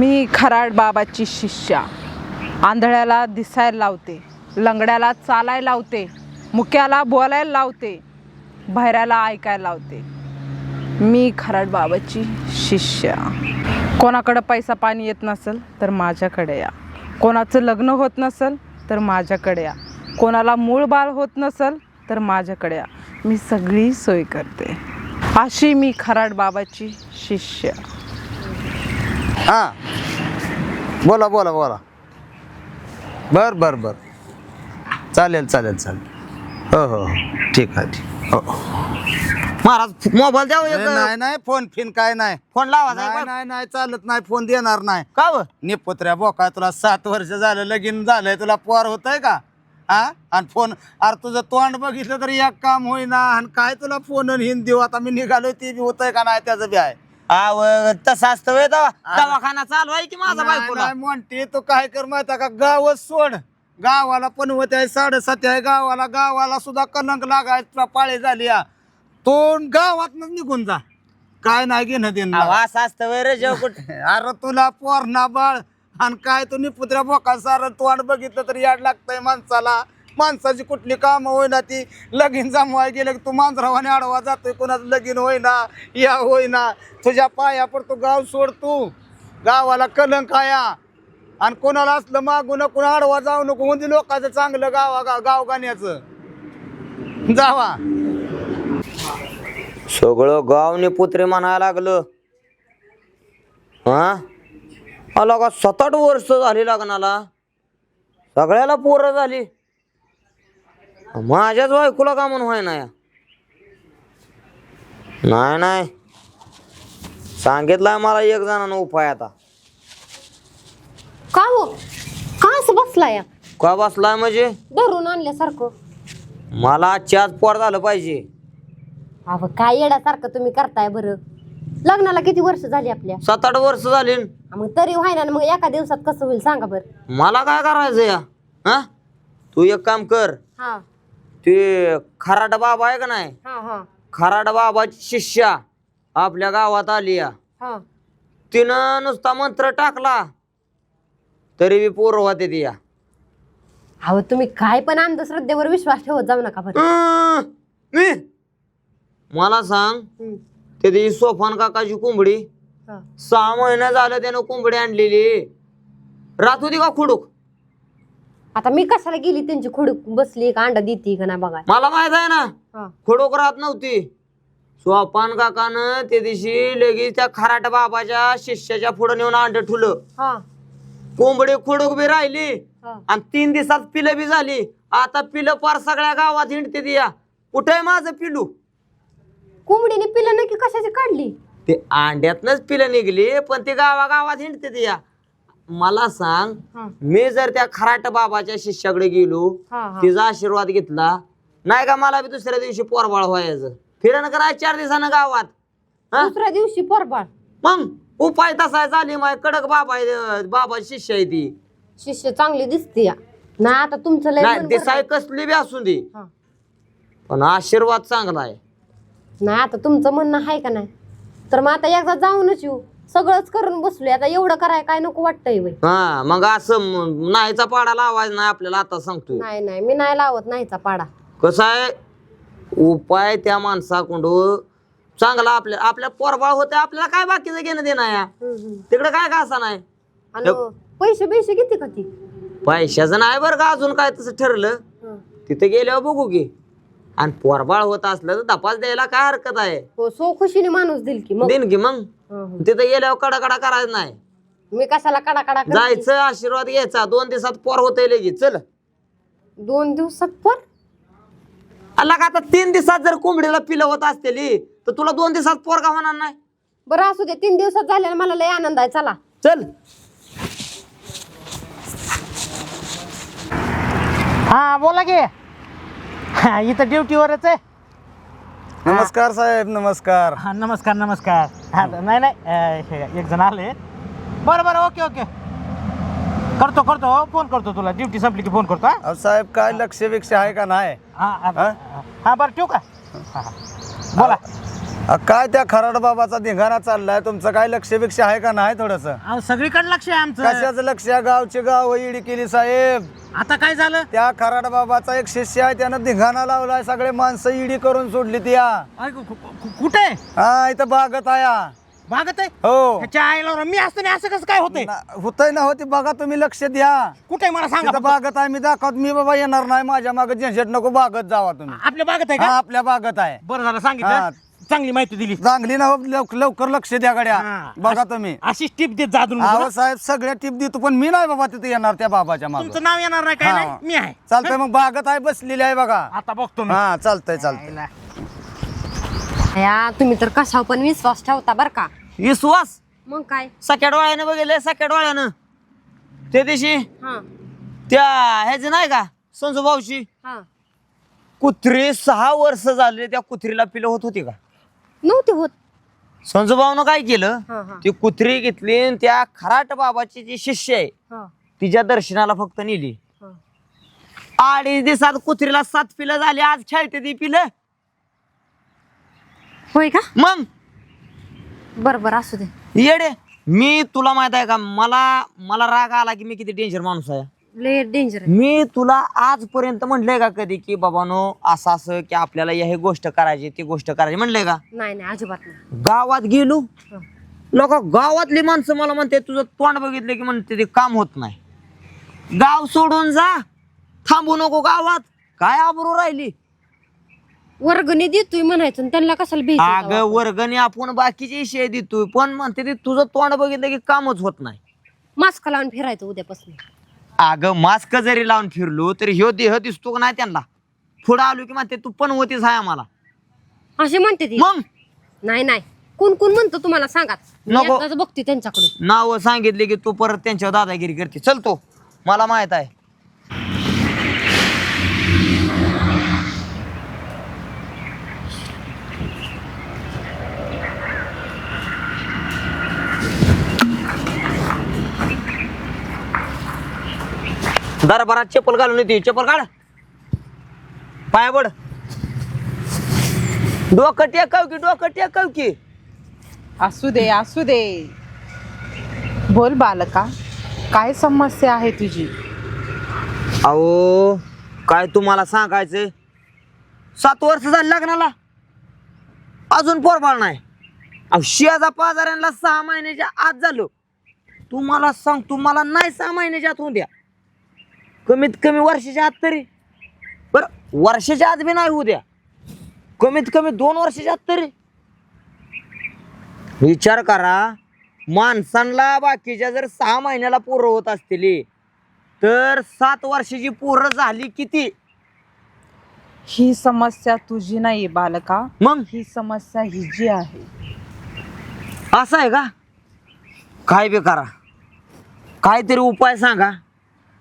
मी खराड बाबाची शिष्या. आंधळ्याला दिसायला लावते, लंगड्याला चालायला लावते, मुक्याला बोलायला लावते, बहिऱ्याला ऐकायला लावते. मी खराड बाबाची शिष्या. कोणाकडं पैसा पाणी येत नसेल तर माझ्याकडे या. कोणाचं लग्न होत नसेल तर माझ्याकडे या. कोणाला मूळ बाळ होत नसेल तर माझ्याकडे या. मी सगळी सोय करते. अशी मी खराड बाबाची शिष्य. हां बोला बोला बोला. बर बर बर चालेल चालेल चालेल. हो हो ठीक आहे ठीक. हो महाराज मोबाईल द्यावं एक. नाही नाही फोन फिन काय नाही. फोन लावा नाही नाही नाही चालत नाही. फोन देणार नाही. का व? निपुत्र्या बोका तुला 7 वर्ष झालं लगीन झालंय. तुला पोर होतंय का? हा आणि फोन अरे तुझं तोंड बघितलं तर एक काम होईना आणि काय तुला फोन हिंद देऊ. आता मी निघालोय ते बी होतंय का नाही त्याचं बी आहे. आव तसं असतं व्हय दवाखाना चालू आहे की माझा बायकोला. नाही म्हणते तू काय कर माहिती का गावच सोड. गावाला पनवत आहे 7.5 आहे गावाला. गावाला सुद्धा कलंक लागायचा पाळी झाली. तो गावातनच निघून जा. काय नाही घेणं देणं. असं असतं व्हय रे जेव कुठं. अरे तुला पोरणा बाळ आणि काय तू निपुत्र्या बोका सारं तोंड बघितलं तर याड लागतंय माणसाला. माणसाची कुठली कामं होईना ती लगीन जमवाय गेलं की तू मांजरावाने आडवा जातोय. कोणाचं लगीन होईना या होईना. तुझ्या पाया पडतो गाव सोड. तू गावाला कलंक आया आणि कोणाला असलं मागू नको आडवा जाऊ नको. म्हणजे लोकांचं चांगलं गाव गाण्याचं जावा. सगळं गावने पुत्रे म्हणायला लागलं. हा आला का 7-8 वर्ष झाली लग्नाला. सगळ्याला पोरं झाली. माझ्याच बायकोला का म्हणून व्हाय ना या. नाही नाही सांगितलंय मला एक जणांना उपाय. आता का हो का असं बसलाय का बसलाय म्हणजे धरून आणल्यासारखं. मला चहाच पोर झालं पाहिजे. अहो काय येण्यासारखं तुम्ही करताय बरं. लग्नाला किती वर्ष झाली आपल्या. 7-8 वर्ष झाली. मग तरी व्हायना मग एका दिवसात कसं होईल सांगा बरं. मला काय करायचं या. हा तू एक काम कर. हा ते खराड बाबा आहे का नाही. हा हा खराड बाबाची शिष्या आपल्या गावात आली या. हा तिनं नुसता मंत्र टाकला तरी बी पोरं होते ती या. अहो तुम्ही काय पण अंधश्रद्धेवर विश्वास ठेवत जाऊ नका बरं. मी मला सांग हम्म. ते ती सोफान काकाची कोंबडी हा. 6 महिने झालं त्यानं कोंबडी आणलेली. रात होती का खुडूक. आता मी कशाला गेली त्यांची खुडूक बसली का अंडा देते का नाही बघा. मला माहित आहे ना हा खुडूक राहत नव्हती. सोपान काकानं त्या दिवशी लगेच त्या खराट बाबाच्या शिष्याच्या पुढे नेऊन अंड ठुलं. हा कोंबडी खुडूक बी राहिली हा आणि 3 दिवसात पिलं बी झाली. आता पिलं पार सगळ्या गावात हिंडते ती या. कुठे माझं पिलू. कोंबडीने पिलं नक्की कशाची काढली. ते अंड्यातनच पिलं निघली पण ते गावागावात हिंडते ती या. मला सांग हा मी जर त्या खराट बाबाच्या शिष्याकडे गेलो हा हा तिचा आशीर्वाद घेतला नाही का मला बी दुसऱ्या दिवशी पोरबाळ व्हायचं. फिरण कराय 4 दिवसानं गावात. हा? दुसऱ्या दिवशी पोरबाळ. मग उपाय तसा झाली माय कडक बाबा बाबाची शिष्य आहे ती. शिष्य चांगली दिसते या. ना आता तुमचं लय नाही मन ते भरलं. साय कसली बी असू दे हा. पण आशीर्वाद चांगला आहे. नाही आता तुमचं म्हणणं आहे का नाही. तर मग आता एकदा जाऊनच येऊ. सगळंच करून बसलोय आता एवढं कराय काय नको वाटतंय वय. हा मग असं नाहीचा पाडा लावायचा नाही आपल्याला. आता सांगतोय नाही नाही मी नाही लावत नाहीचा पाडा. कसं आहे उपाय त्या माणसाकडून चांगला आपल्या पोरबाळ होते. आपल्याला काय बाकीचं घेणं देणं या. तिकडे काय का असं नाही. आणि पैसे बिशे किती का ती. पैशाचं नाही बरं का अजून काय तसं ठरलं. तिथे गेल्यावर बघू की. आणि पोरबाळ होत असलं तर तपास द्यायला काय हरकत आहे. हो सो खुशीने माणूस दिल की मग. देईन की मग. तिथे गेल्यावर कडाकडा करायचं नाही. मी कशाला कडा कडा करते? जायचं आशीर्वाद घ्यायचा. 2 दिवसात पोर होतंय लगेच. चल 2 दिवसात पण. अल्ला का आता 3 दिवसात जर कोंबडीला पिलं होत असतेली तर तुला 2 दिवसात पोर का होणार नाही. बरं असू दे 3 दिवसात झालेला मला लय आनंद आहे. चला चल. हा बोला की. हा, इथं ड्युटीवरच आहे. नमस्कार साहेब नमस्कार. हा नमस्कार नमस्कार. हा नाही नाही हे एक जण आले. बरं बरं ओके ओके करतो फोन करतो तुला. ड्युटी संपली की फोन करतो. अहो साहेब काय लक्ष विक्ष आहे का नाही. हा हा हा बरं ठेवू का. हा, हा. बोला. काय त्या खराड बाबाचा धिंगाणा चाललाय, तुमचं काय लक्ष बिक्ष आहे का नाही थोडस? अहो सगळीकडे लक्ष आहे आमचं. कशाचं लक्ष आहे? गावचे गाव ईडी केली साहेब. आता काय झालं? त्या खराड बाबाचा एक शिष्य आहे, त्यानं धिंगाणा लावलाय, सगळे माणसं ईडी करून सोडली त्या. कुठे? हा इथं बागत आया. भागत आहे हो ह्याच्या आईला मी असताना असं कसं काय होतंय? होतय ना होती, बघा तुम्ही लक्ष द्या. कुठे मला सांगा तिथं बागत आहे, मी दाखवत, मी बाबा येणार नाही, माझ्या मागे झंझट नको, बागत जावा तुम्ही. आपल्या बागत आहे हा का? आपल्या बागत आहे. बरं झालं हा. सांगितलं, चांगली माहिती दिली. चांगली ना हो, लवकर लक्ष द्या गड्या. हा. बघा तुम्ही. अशी टिप देत जादून. अहो साहेब सगळ्या टिप देतो, पण मी नाही बाबा तिथे येणार त्या बाबाच्या मागे. तुमचं नाव येणार नाही काय हा. नाही, मी आहे. चालतंय, मग बागत आहे बसलेली आहे बघा. आता बघतो मी. हा चालतंय चालतंय. या तुम्ही तर कशावर पण विश्वास ठेवता बर का. विश्वास मग काय. सख्या डोळ्यानं बघितलंय, सख्या डोळ्यानं. त्या दिवशी हा त्या ह्याचं नाही का संजू भाऊची हा कुत्री 6 वर्ष झाले, त्या कुत्रीला पिलं होत होती का? नव्हते होत. संजू भाऊनं काय केलं, हा हा ती कुत्री घेतली आणि त्या खराट बाबाची जी शिष्य आहे हा तिच्या दर्शनाला फक्त नेली. हा. 2.5 दिवसात कुत्रीला 7 पिलं झाली. आज खेळते ती पिलं. होय का. मग बर बर असू दे. येडे, मी तुला माहित आहे का, मला राग आला की मी किती डेंजर माणूस आहे. लय डेंजर आहे. मी तुला आजपर्यंत म्हटलंय का कधी की बाबानो असं असं की आपल्याला हे गोष्ट करायची ती गोष्ट करायची, म्हणलंय का? नाही नाही अजिबात नाही. गावात गेलो, हा. लोक गावातली माणसं मला म्हणते तुझं तोंड बघितलं की म्हणते ते काम होत नाही. गाव सोडून जा, थांबू नको गावात. काय आबरू राहिली. वर्गणी देतोय म्हणायचं आणि त्यांना कशाला अगं भेटायचं. वर्गणी आपण बाकीचे विषय देतोय, पण म्हणते ते तुझं तोंड बघितलं की कामच होत नाही. मास्क लावून फिरायचं उद्यापासून. अगं मास्क जरी लावून फिरलो तरी ह्यो देह दिसतो का नाही त्यांना. पुढं आलो की म्हणते तू पण होतीस आहे आम्हाला. असे म्हणते ती. मग नाही नाही कोण कोण म्हणतो तुम्हाला सांगा. नको. एकदाच बघते त्यांच्याकडून. नाव सांगितले की तू परत त्यांच्यावर दादागिरी करते. चलतो, मला माहित आहे. दरबारात चप्पल घालून येते. चप्पल काढ, पाया पड. डोकं टेकाव की, डोकं टेकाव की. असू दे असू दे. बोल बालका, काय समस्या आहे तुझी? अहो काय तुम्हाला सांगायचंय, 7 वर्ष झाली लग्नाला, अजून पोरबाळ नाही. अहो शेजा पाजाऱ्यांना 6 महिन्याच्या आत झालो. तुम्हाला सांग, तुम्हाला नाही 6 महिन्याच्या आत होऊन द्या, कमीत कमी वर्षाच्या आत तरी. बरं वर्षाच्या आत बी नाही होऊ द्या, कमीत कमी 2 वर्षाच्या आत तरी. विचार करा, माणसांना बाकीच्या जर 6 महिन्याला पोरं होत असतील तर 7 वर्षाची पोरं झाली किती? ही समस्या तुझी नाही बालका, मग ही समस्या हिची आहे. असं आहे का? काय बे करा, काहीतरी उपाय सांगा,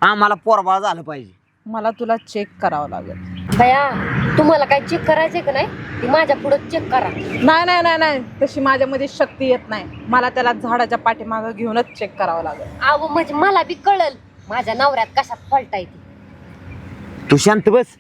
आम्हाला पोरबाळ झालं पाहिजे. मला तुला चेक करावं लागेल. बया तुम्हाला काय चेक करायचंय का नाही ती माझ्या पुढे चेक करा. नाही नाही नाही नाही, तशी माझ्यामध्ये शक्ती येत नाही. मला त्याला झाडाच्या पाठीमागं घेऊनच चेक करावं लागेल. अहो म्हणजे मला बी कळल माझ्या नवऱ्यात कशात फॉल्ट आहे ती. तू शांत बस.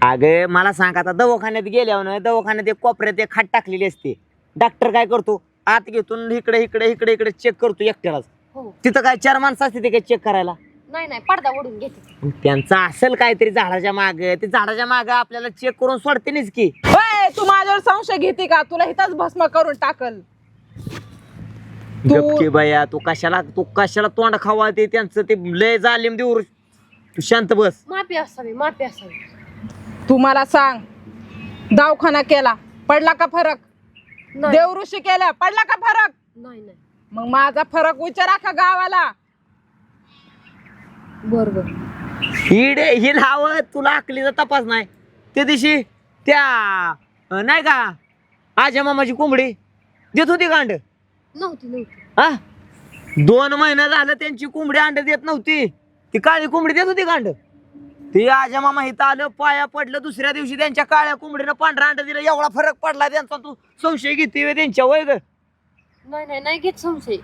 अगं मला सांग, आता दवाखान्यात गेल्यावर दवाखान्यात एक कोपऱ्यात एक खाट टाकलेली असते. डॉक्टर काय करतो, आत घेतून इकडे इकडे इकडे इकडे चेक करतो एकट्यालाच. हो. तिथं काय 4 माणसं असते ते काय चेक करायला. नाही नाही पडदा ओढून घेते. त्यांचं असेल काहीतरी झाडाच्या माग, ते झाडाच्या माग आपल्याला चेक करून सोडतेच की. ओय, तू माझ्यावर संशय घेते का? तुला हिताच भस्म करून टाकल. गपकी बाया, तू कशाला तोंड खावाळते त्यांचं, ते लय जालिम देऊ. तू शांत बस. माफी असावी माफी असावी. तू मला सांग, दवाखाना केला पडला का फरक? नाही देवऋषी केला पडला का फरक? नाही नाही. मग माझा फरक विचारा का गावाला? बरोबर. ही नाव तुला अकलीचा तपास नाही. त्या दिवशी त्या नाही का आजा मामाची कोंबडी देत होती का अंड? नव्हती नव्हती. हा, 2 महिने झालं त्यांची कोंबडी अंड देत नव्हती. ती काळी कोंबडी देत होती का अंड? ते आजा मामा इथं आलं, पाया पडलं, दुसऱ्या दिवशी त्यांच्या काळ्या कोंबडीनं पांढरा अंड दिलं. एवढा फरक पडला त्यांचा, तू संशय घेते त्यांच्या वय ग? नाही नाही नाही घेत संशय.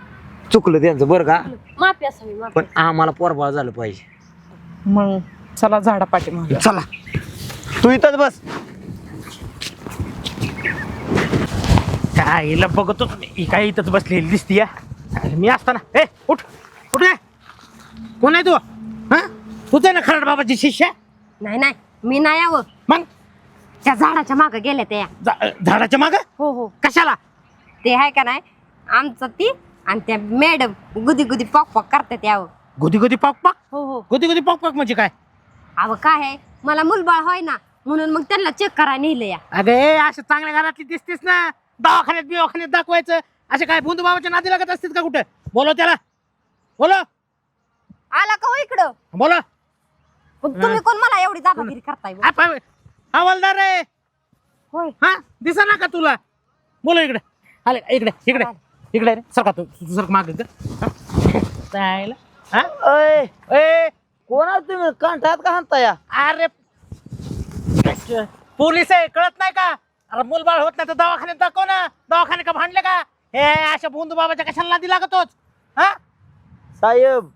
चुकलं त्यांचं बरं का, माफी असावी माफी. पण आम्हाला पोरबाळ झालं पाहिजे. मग चला झाडा पाठीमागे. चला, तू इथंच बस. आईला बघतो ही काय इथंच बसलेली दिसती या मी असताना ए उठ उठ रे. कोण आहे तू हा तूच आहे ना खरड बाबाची शिष्य नाही नाही मी नाही यावं मग त्या झाडाच्या मागे गेल्या त्या झाडाच्या माग हो हो कशाला ते आहे का नाही आमचं ती आणि त्या मॅडम गुदी गुदी पॉक पॉक करतात यावं गोदी गोदी पाक पाक हो हो गोदी गोदी पाक पाक म्हणजे काय अहो काय आहे मला मुलबाळ होय ना म्हणून मग त्यांना चेक करायला नेलं या अरे अशा चांगल्या घरातली दिसतीस ना दवाखान्यात दाखवायचं असे काय बंधू बाबाच्या नादी लागत असतील का कुठं बोलो त्याला बोलो आला का हो इकडं बोलो मग तुम्ही कोण मला एवढी दादागिरी करताय बा? हवालदार रे होय हा दिसा ना का तुला बोलो इकडे आले इकडे इकडे इकडे रे सरका तू सरक माग अय अय कोण आहे तुम्ही कंठात का हाणता या अरे पोलीस आहे कळत नाही का अरे मूलबाळ होत नाही तर दवाखान्यात दाखव ना दवाखाने का भांडले का हे अशा बंधू बाबाच्या कशाला नादी लागतोच हा साहेब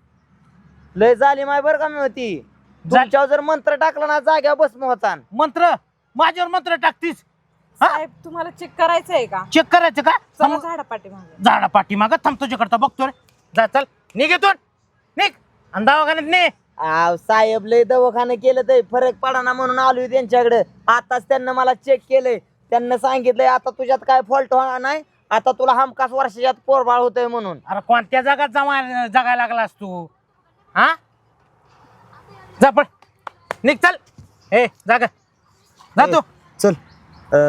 लय झाली माय बरं का मी होती तुमच्यावर जर मंत्र टाकला ना जाग्यावर बस होता मंत्र माझ्यावर मंत्र टाकतीस हा? साहेब तुम्हाला चेक करायचं आहे का चेक करायचं का चला झाडा पाठीमागे झाडा पाठीमाग थांब तुझ्याकरता बघतो रे जा चल निघ इथून निघ आणि दवाखान्यात ने आव साहेब लय दवाखाने केलं तर फरक पडाना म्हणून आलोय त्यांच्याकडे आताच त्यांना मला चेक केलंय त्यांना सांगितलंय आता तुझ्यात काय फॉल्ट होणार नाही आता तुला हमखास वर्षाच्यात पोरबाळ होतंय म्हणून अरे कोणत्या जगात जगायला लागलास तू हा जा पण निघ चल ए जागा जा तू चल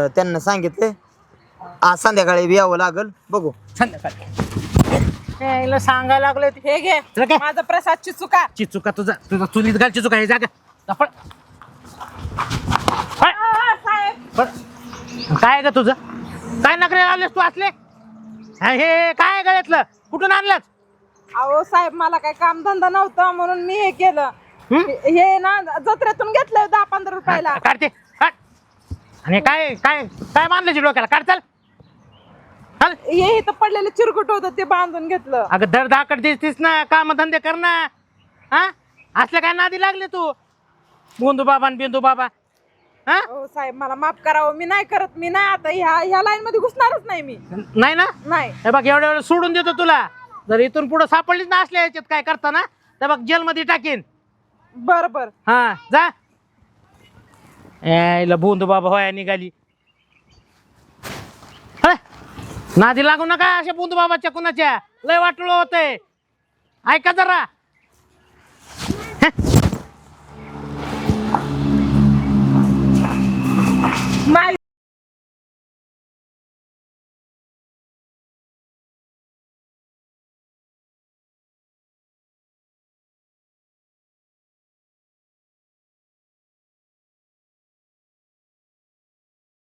त्यांना सांगितलंय आज संध्याकाळी यावं लागल बघू संध्याकाळी सांगायला लागले हे घे चला काय? माझा प्रसाद चिचुका चिचुका तुझा चुलीत घाल चिचुका हे जागा जा पळ. पळ. साहेब पळ. काय ग तुझं काय नखरे लावलेस तू असले हे काय गळ्यातलं कुठून आणलंच अहो साहेब मला काय कामधंदा नव्हता म्हणून मी हे केलं हं? हे ना जत्रेतून घेतलं 10-15 रुपयाला काढते काढ. आणि काय काय काय बांधलं डोक्याला काढ चल चल हे इथं पडलेलं चिरकुट होतं ते बांधून घेतलं अगं दर दाकड दिसतीस ना काम धंदे कर ना हा असल्या काय नादी लागले तू बोंदू बाबा आणि बिंदू बाबा हा हो साहेब मला माफ करावं मी नाही करत मी नाही आता ह्या लाईन मध्ये घुसणारच नाही मी नाही ना नाही हे बघ एवढ्या वेळ सोडून देतो तुला जर इथून पुढे सापडलीच ना असल्या याच्यात काय करताना तर बघ जेलमध्ये टाकीन बर बर हा जा यायला बोंदू बाबा होया निघाली हं? नादी लागू नका अशा बोंदू बाबाच्या कुणाच्या लय वाटलं होतंय ऐका जरा नाही